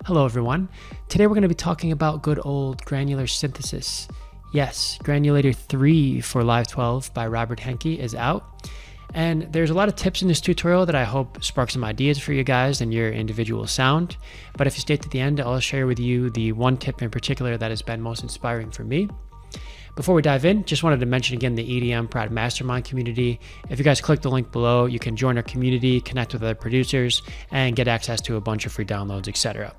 Hello everyone. Today we're going to be talking about good old granular synthesis. Yes, Granulator 3 for Live 12 by Robert Henke is out. And there's a lot of tips in this tutorial that I hope spark some ideas for you guys and your individual sound. But if you stay to the end, I'll share with you the one tip in particular that has been most inspiring for me. Before we dive in, just wanted to mention again the EDMProd Mastermind community. If you guys click the link below, you can join our community, connect with other producers, and get access to a bunch of free downloads, etc.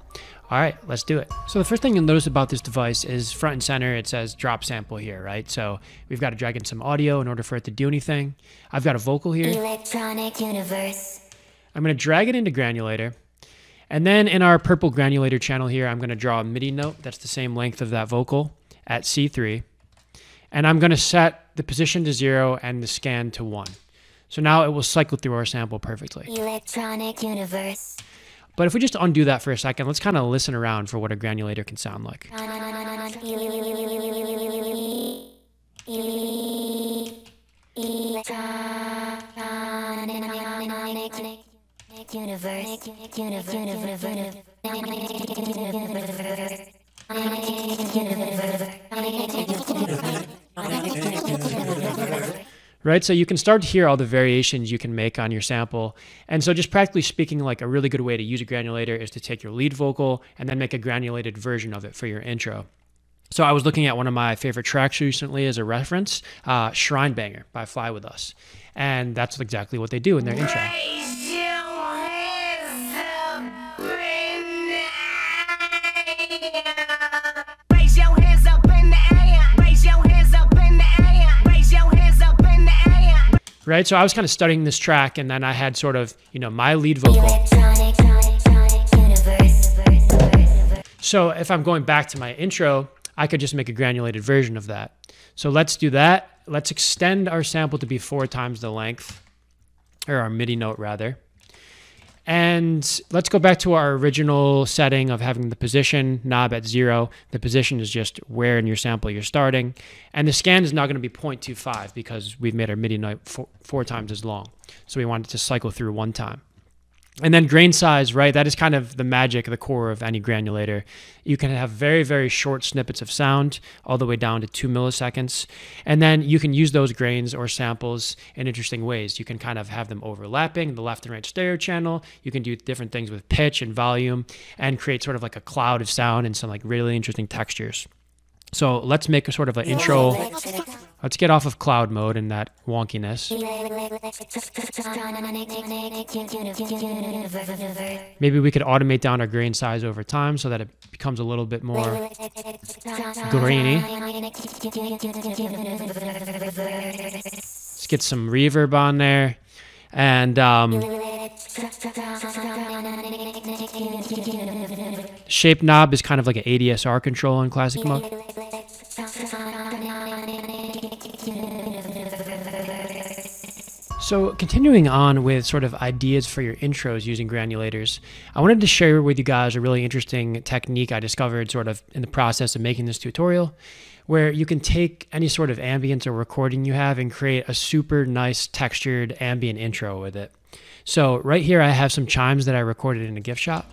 All right, let's do it. So the first thing you'll notice about this device is front and center, it says drop sample here, right? So we've got to drag in some audio in order for it to do anything. I've got a vocal here. Electronic universe. I'm going to drag it into Granulator. And then in our purple Granulator channel here, I'm going to draw a MIDI note that's the same length of that vocal at C3. And I'm going to set the position to 0 and the scan to 1. So now it will cycle through our sample perfectly. Electronic universe. But if we just undo that for a second, let's kind of listen around for what a granulator can sound like. Right, so you can start to hear all the variations you can make on your sample. And so just practically speaking, like a really good way to use a granulator is to take your lead vocal and then make a granulated version of it for your intro. So I was looking at one of my favorite tracks recently as a reference, Shrine Banger by Fly With Us. And that's exactly what they do in their intro. Right, so I was kind of studying this track, and then I had sort of, my lead vocal. So if I'm going back to my intro, I could just make a granulated version of that. So let's do that. Let's extend our sample to be 4 times the length, or our MIDI note rather. And let's go back to our original setting of having the position knob at 0. The position is just where in your sample you're starting. And the scan is now going to be 0.25 because we've made our MIDI note 4 times as long. So we want it to cycle through 1 time. And then grain size, right? That is kind of the magic, the core of any granulator. You can have very, very short snippets of sound all the way down to 2 milliseconds. And then you can use those grains or samples in interesting ways. You can kind of have them overlapping, the left and right stereo channel. You can do different things with pitch and volume and create sort of like a cloud of sound and some like really interesting textures. So let's make a sort of an intro. Let's get off of cloud mode and that wonkiness. Maybe we could automate down our grain size over time so that it becomes a little bit more grainy. Let's get some reverb on there. And shape knob is kind of like an ADSR control in classic mode. So continuing on with sort of ideas for your intros using granulators, I wanted to share with you guys a really interesting technique I discovered sort of in the process of making this tutorial, where you can take any sort of ambience or recording you have and create a super nice textured ambient intro with it. So right here I have some chimes that I recorded in a gift shop.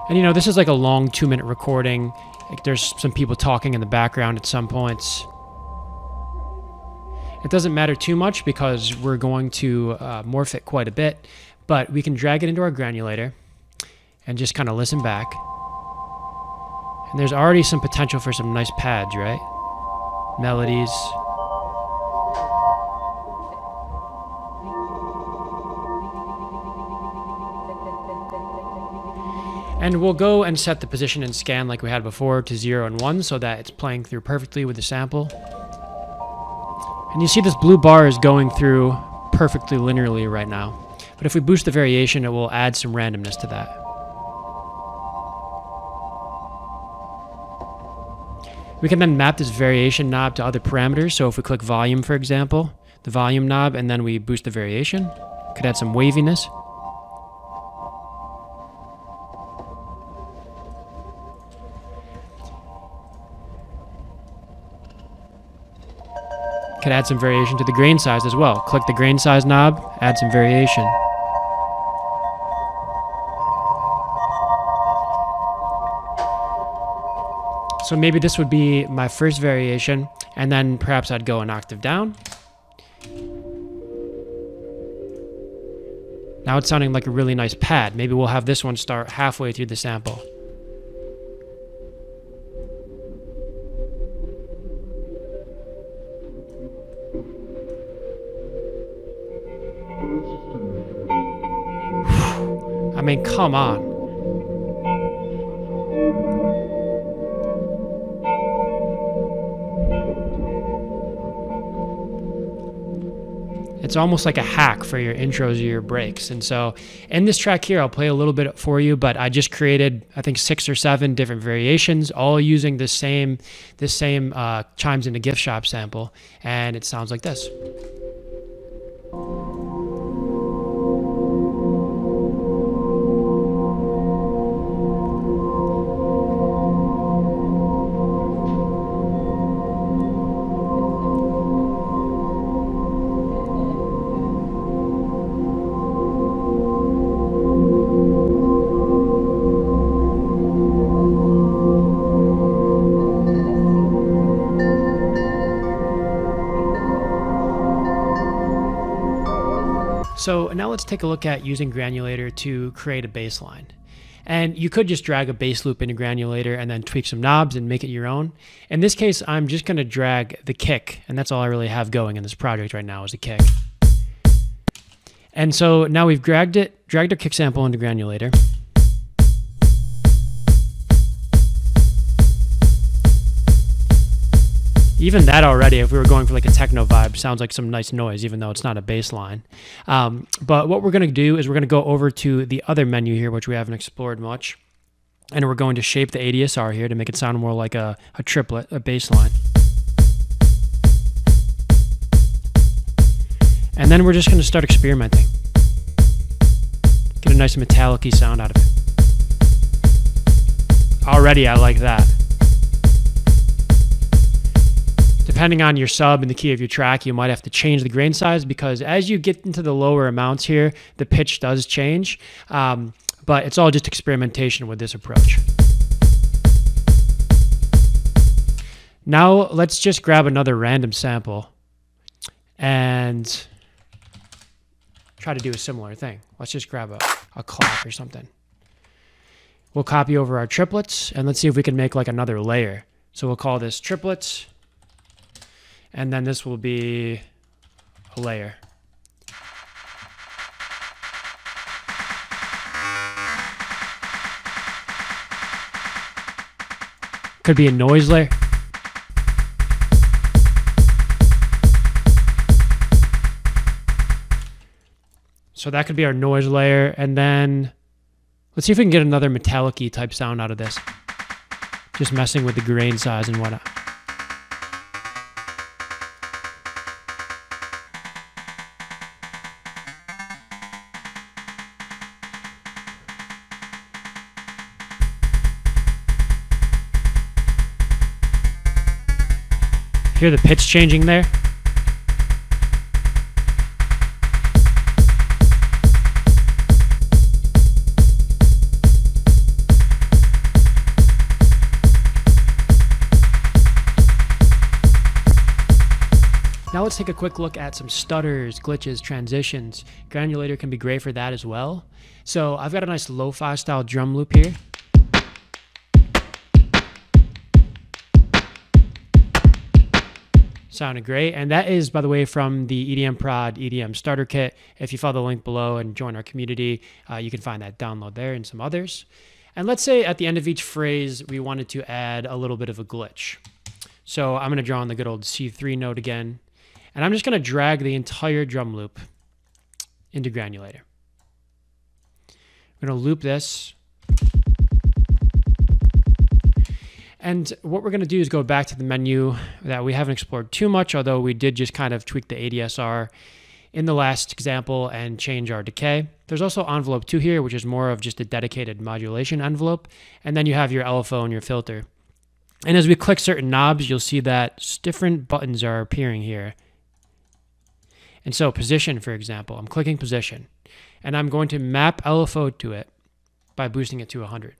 And this is like a long 2-minute recording. Like there's some people talking in the background at some points. It doesn't matter too much because we're going to morph it quite a bit, but we can drag it into our granulator and just kind of listen back. And there's already some potential for some nice pads, right? Melodies. And we'll go and set the position and scan like we had before to 0 and 1 so that it's playing through perfectly with the sample. And you see this blue bar is going through perfectly linearly right now. But if we boost the variation, it will add some randomness to that. We can then map this variation knob to other parameters. So if we click volume, for example, the volume knob, and then we boost the variation, could add some waviness. could add some variation to the grain size as well. Click the grain size knob, add some variation. So maybe this would be my first variation, and then perhaps I'd go an octave down. Now it's sounding like a really nice pad. Maybe we'll have this one start halfway through the sample. I mean, come on. It's almost like a hack for your intros or your breaks. And so in this track here, I'll play a little bit for you, but I just created, I think, 6 or 7 different variations, all using the same Chimes in a Gift Shop sample. And it sounds like this. So now let's take a look at using Granulator to create a bass line. And you could just drag a bass loop into Granulator and then tweak some knobs and make it your own. In this case, I'm just going to drag the kick, and that's all I really have going in this project right now is a kick. And so now we've dragged our kick sample into Granulator. Even that already, if we were going for like a techno vibe, sounds like some nice noise, even though it's not a bass line. But what we're going to do is we're going to go over to the other menu here, which we haven't explored much. And we're going to shape the ADSR here to make it sound more like a triplet, a bass line. And then we're just going to start experimenting. Get a nice metallic-y sound out of it. Already, I like that. Depending on your sub and the key of your track, you might have to change the grain size because as you get into the lower amounts here, the pitch does change. But it's all just experimentation with this approach. Now let's just grab another random sample and try to do a similar thing. Let's just grab a clap or something. We'll copy over our triplets and let's see if we can make like another layer. So we'll call this triplets. And then this will be a layer. Could be a noise layer. So that could be our noise layer. And then let's see if we can get another metallic-y type sound out of this. Just messing with the grain size and whatnot. Hear the pitch changing there? Now let's take a quick look at some stutters, glitches, transitions. Granulator can be great for that as well. So I've got a nice lo-fi style drum loop here. Sounded great. And that is, by the way, from the EDMProd EDM starter kit. If you follow the link below and join our community, you can find that download there and some others. And let's say at the end of each phrase, we wanted to add a little bit of a glitch. So I'm going to draw on the good old C3 note again. And I'm just going to drag the entire drum loop into Granulator. I'm going to loop this. And what we're going to do is go back to the menu that we haven't explored too much, although we did just kind of tweak the ADSR in the last example and change our decay. There's also envelope 2 here, which is more of just a dedicated modulation envelope. And then you have your LFO and your filter. And as we click certain knobs, you'll see that different buttons are appearing here And so position, for example, I'm clicking position, and I'm going to map LFO to it by boosting it to 100.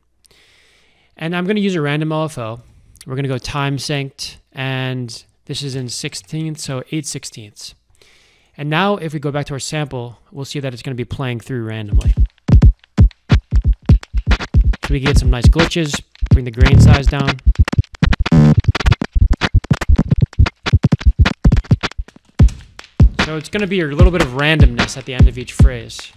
And I'm going to use a random LFO. We're going to go time synced, and this is in 16ths, so 8/16. And now if we go back to our sample, we'll see that it's going to be playing through randomly. So we get some nice glitches, bring the grain size down. So it's going to be a little bit of randomness at the end of each phrase.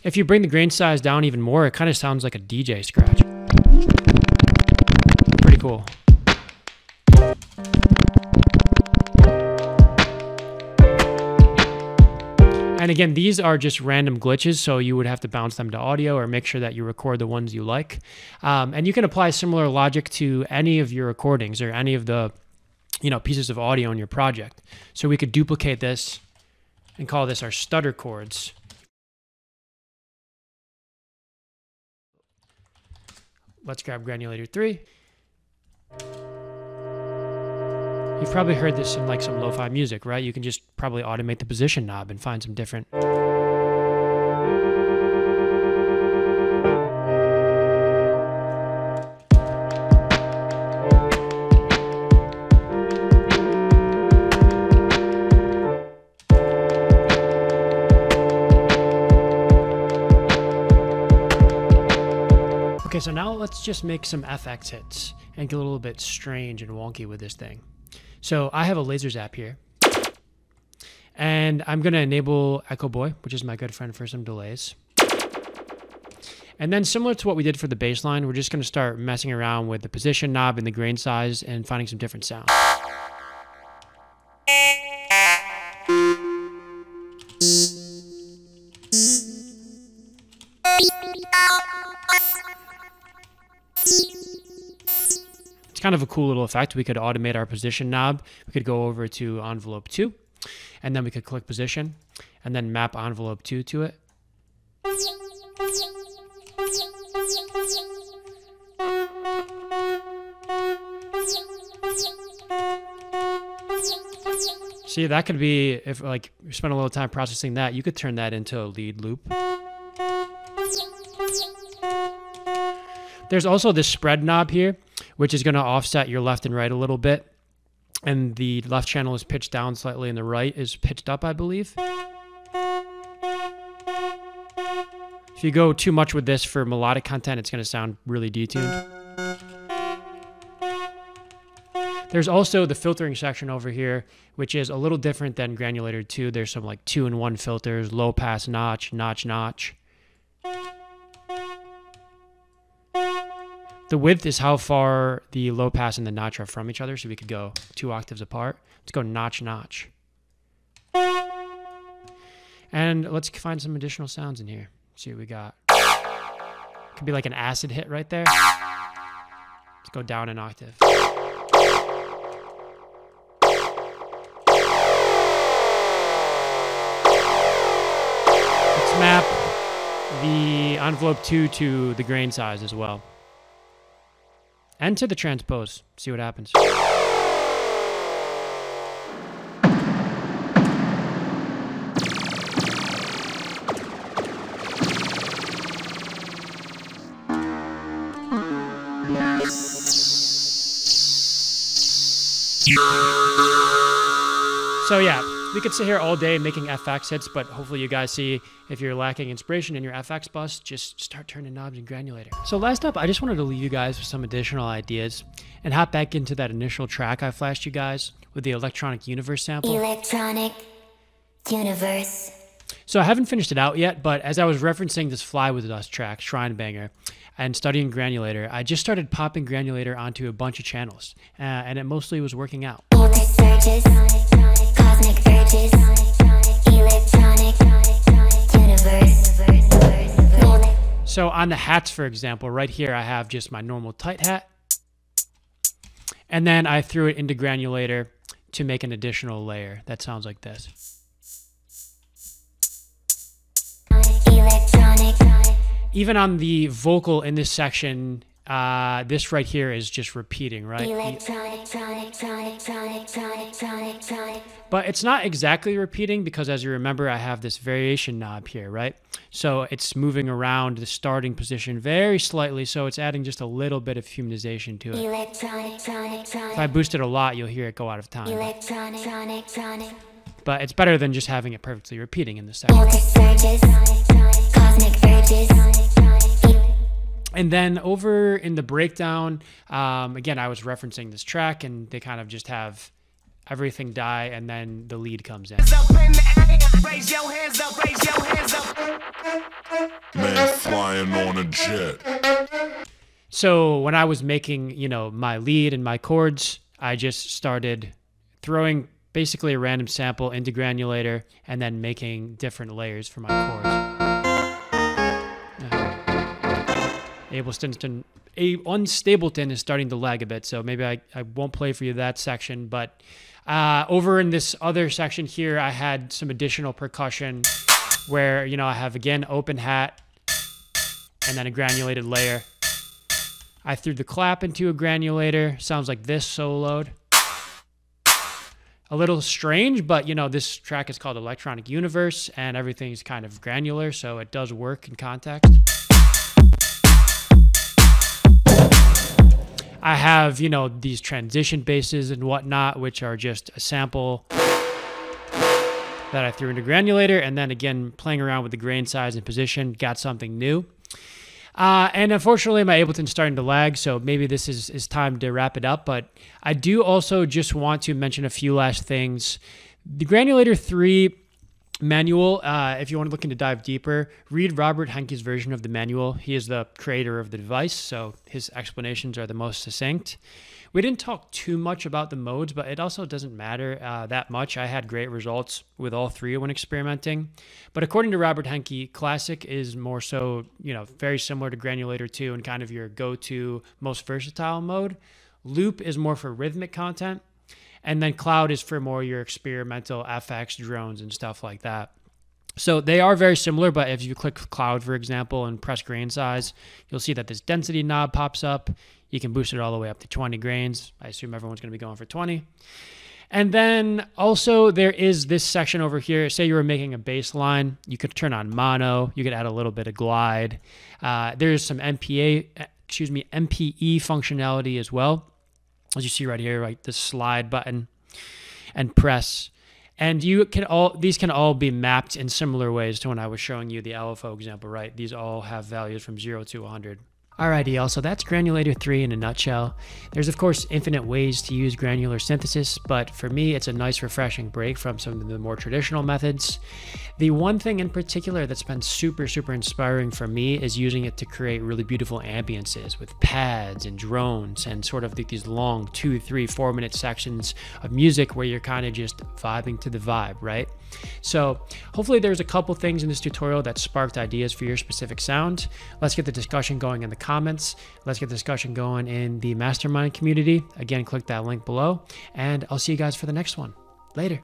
If you bring the grain size down even more, it kind of sounds like a DJ scratch. Pretty cool. And again, these are just random glitches, so you would have to bounce them to audio or make sure that you record the ones you like. And you can apply similar logic to any of your recordings or any of the pieces of audio in your project. So we could duplicate this and call this our stutter chords. Let's grab Granulator 3. You've probably heard this in like some lo-fi music, right? You can just probably automate the position knob and find some different... Okay, so now let's just make some FX hits and get a little bit strange and wonky with this thing. So I have a lasers app here, and I'm going to enable Echo Boy, which is my good friend for some delays. And then similar to what we did for the bass line, we're just going to start messing around with the position knob and the grain size and finding some different sounds. It's kind of a cool little effect. We could automate our position knob. We could go over to envelope 2, and then we could click position, and then map envelope 2 to it. See, that could be, if like you spend a little time processing that, you could turn that into a lead loop. There's also this spread knob here, which is going to offset your left and right a little bit. And the left channel is pitched down slightly and the right is pitched up, I believe. If you go too much with this for melodic content, it's going to sound really detuned. There's also the filtering section over here, which is a little different than Granulator 2. There's some like 2-in-1 filters, low pass notch, notch, notch. The width is how far the low pass and the notch are from each other, so we could go 2 octaves apart. Let's go notch, notch. And let's find some additional sounds in here. See what we got. Could be like an acid hit right there. Let's go down an octave. Let's map the envelope 2 to the grain size as well. And to the transpose. See what happens. So yeah, we could sit here all day making FX hits, but hopefully you guys see if you're lacking inspiration in your FX bus, just start turning knobs in Granulator. So last up, I just wanted to leave you guys with some additional ideas and hop back into that initial track I flashed you guys with the Electronic Universe sample. Electronic Universe. So I haven't finished it out yet, but as I was referencing this Fly With Us track, Shrine Banger, and studying Granulator, I just started popping Granulator onto a bunch of channels, and it mostly was working out. Surges, cosmic urges, electronic universe. So on the hats, for example, right here I have just my normal tight hat. And then I threw it into Granulator to make an additional layer that sounds like this. Even on the vocal in this section, this right here is just repeating, right? But it's not exactly repeating because, as you remember, I have this variation knob here, right? So it's moving around the starting position very slightly, so it's adding just a little bit of humanization to it. If I boost it a lot, you'll hear it go out of time. But it's better than just having it perfectly repeating in this section. And then over in the breakdown, again, I was referencing this track, and they kind of just have everything die, and then the lead comes in. Man flying on a jet. So when I was making, you know, my lead and my chords, I just started throwing basically a random sample into Granulator and then making different layers for my chords. Unstableton is starting to lag a bit, so maybe I won't play for you that section. But over in this other section here, I had some additional percussion where, you know, I have, again, open hat and then a granulated layer. I threw the clap into a granulator. Sounds like this soloed. A little strange, but, you know, this track is called Electronic Universe, and everything's kind of granular, so it does work in context. I have, you know, these transition basses and whatnot, which are just a sample that I threw into Granulator, and then again, playing around with the grain size and position, got something new. And unfortunately, my Ableton's starting to lag, so maybe this is time to wrap it up. But I do also just want to mention a few last things. The Granulator 3 manual, if you want to look into dive deeper, read Robert Henke's version of the manual. He is the creator of the device, so his explanations are the most succinct. We didn't talk too much about the modes, but it also doesn't matter that much. I had great results with all three when experimenting. But according to Robert Henke, Classic is more so, you know, very similar to Granulator 2 and kind of your go-to most versatile mode. Loop is more for rhythmic content. And then Cloud is for more your experimental FX drones and stuff like that. So they are very similar, but if you click Cloud, for example, and press grain size, you'll see that this density knob pops up. You can boost it all the way up to 20 grains. I assume everyone's going to be going for 20. And then also there is this section over here. Say you were making a bass line. You could turn on mono. You could add a little bit of glide. There's some MPE functionality as well. As you see right here, right, the slide button and press. And these can all be mapped in similar ways to when I was showing you the LFO example, right? These all have values from 0 to 100. Alrighty, y'all, so that's Granulator 3 in a nutshell. There's, of course, infinite ways to use granular synthesis, but for me, it's a nice, refreshing break from some of the more traditional methods. The one thing in particular that's been super, super inspiring for me is using it to create really beautiful ambiences with pads and drones and sort of these long 2, 3, 4 minute sections of music where you're kind of just vibing to the vibe, right? So hopefully there's a couple things in this tutorial that sparked ideas for your specific sound. Let's get the discussion going in the comments. Let's get the discussion going in the mastermind community. Again, click that link below, and I'll see you guys for the next one. Later.